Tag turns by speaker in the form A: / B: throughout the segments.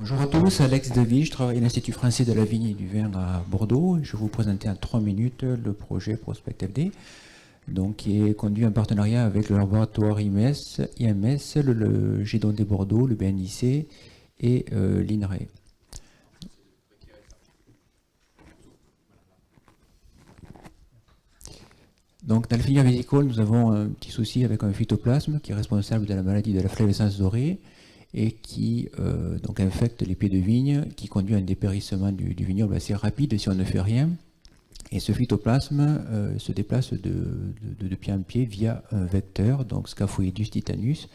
A: Bonjour à tous, Alex Devy, je travaille à l'Institut français de la vigne et du vin à Bordeaux. Je vais vous présenter en 3 minutes le projet Prospect FD, donc, qui est conduit en partenariat avec le laboratoire IMS, le GEDON des Bordeaux, le BNIC et l'INRAE. Donc, dans le filière viticole, nous avons un petit souci avec un phytoplasme qui est responsable de la maladie de la flavescence dorée et qui donc infecte les pieds de vigne, qui conduit à un dépérissement du vignoble assez rapide si on ne fait rien. Et ce phytoplasme se déplace de pied en pied via un vecteur, donc Scaphoidus titanus,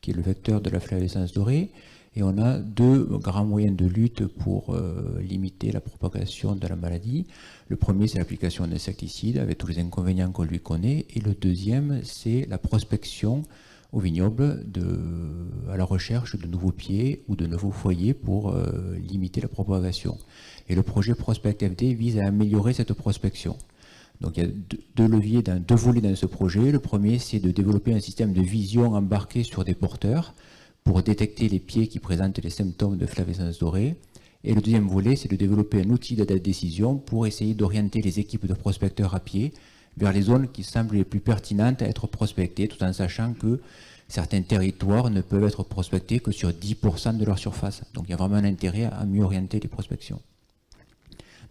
A: qui est le vecteur de la flavescence dorée. Et on a deux grands moyens de lutte pour limiter la propagation de la maladie. Le premier, c'est l'application d'insecticides avec tous les inconvénients qu'on lui connaît. Et le deuxième, c'est la prospection au vignoble à la recherche de nouveaux pieds ou de nouveaux foyers pour limiter la propagation. Et le projet Prospect FD vise à améliorer cette prospection. Donc il y a deux volets dans ce projet. Le premier, c'est de développer un système de vision embarqué sur des porteurs pour détecter les pieds qui présentent les symptômes de flavescence dorée. Et le deuxième volet, c'est de développer un outil de décision pour essayer d'orienter les équipes de prospecteurs à pied vers les zones qui semblent les plus pertinentes à être prospectées, tout en sachant que certains territoires ne peuvent être prospectés que sur 10% de leur surface. Donc il y a vraiment un intérêt à mieux orienter les prospections.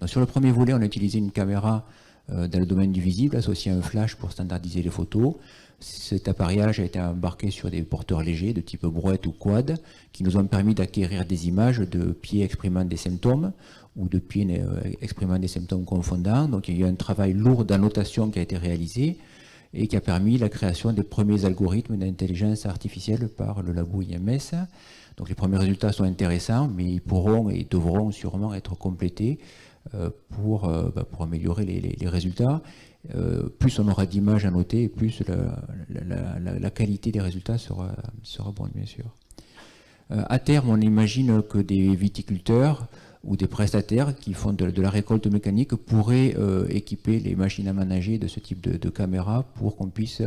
A: Donc, sur le premier volet, on a utilisé une caméra dans le domaine du visible, associée à un flash pour standardiser les photos. Cet appareillage a été embarqué sur des porteurs légers de type brouette ou quad, qui nous ont permis d'acquérir des images de pieds exprimant des symptômes ou de pieds exprimant des symptômes confondants. Donc il y a eu un travail lourd d'annotation qui a été réalisé et qui a permis la création des premiers algorithmes d'intelligence artificielle par le labo IMS. Donc les premiers résultats sont intéressants, mais ils pourront et devront sûrement être complétés pour améliorer les résultats. Plus on aura d'images à noter, plus la qualité des résultats sera bonne, bien sûr. À terme, on imagine que des viticulteurs ou des prestataires qui font de la récolte mécanique pourraient équiper les machines à manager de ce type de caméra pour qu'on puisse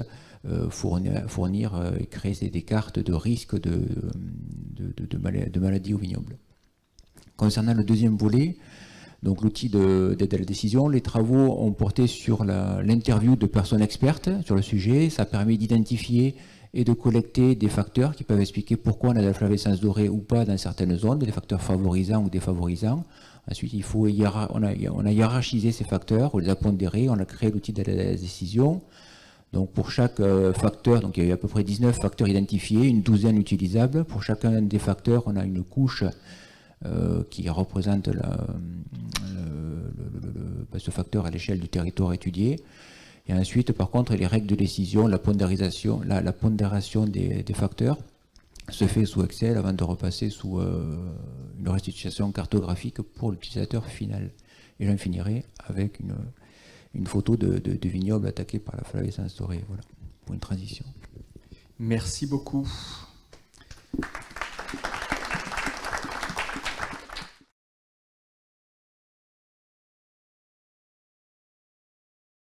A: fournir et créer des cartes de risque de maladies au vignoble. Concernant le deuxième volet, donc l'outil d'aide à la décision, les travaux ont porté sur l'interview de personnes expertes sur le sujet. Ça a permis d'identifier et de collecter des facteurs qui peuvent expliquer pourquoi on a de la flavescence dorée ou pas dans certaines zones, des facteurs favorisants ou défavorisants. Ensuite, on a hiérarchisé ces facteurs, on les a pondérés, on a créé l'outil d'aide à la décision. Donc pour chaque facteur, donc il y a eu à peu près 19 facteurs identifiés, une douzaine utilisables. Pour chacun des facteurs, on a une couche qui représente ce facteur à l'échelle du territoire étudié. Et ensuite, par contre, les règles de décision, la pondération des facteurs se fait sous Excel avant de repasser sous une restitution cartographique pour l'utilisateur final. Et j'en finirai avec une photo de vignoble attaqué par la flavescence dorée, voilà, pour une transition.
B: Merci beaucoup.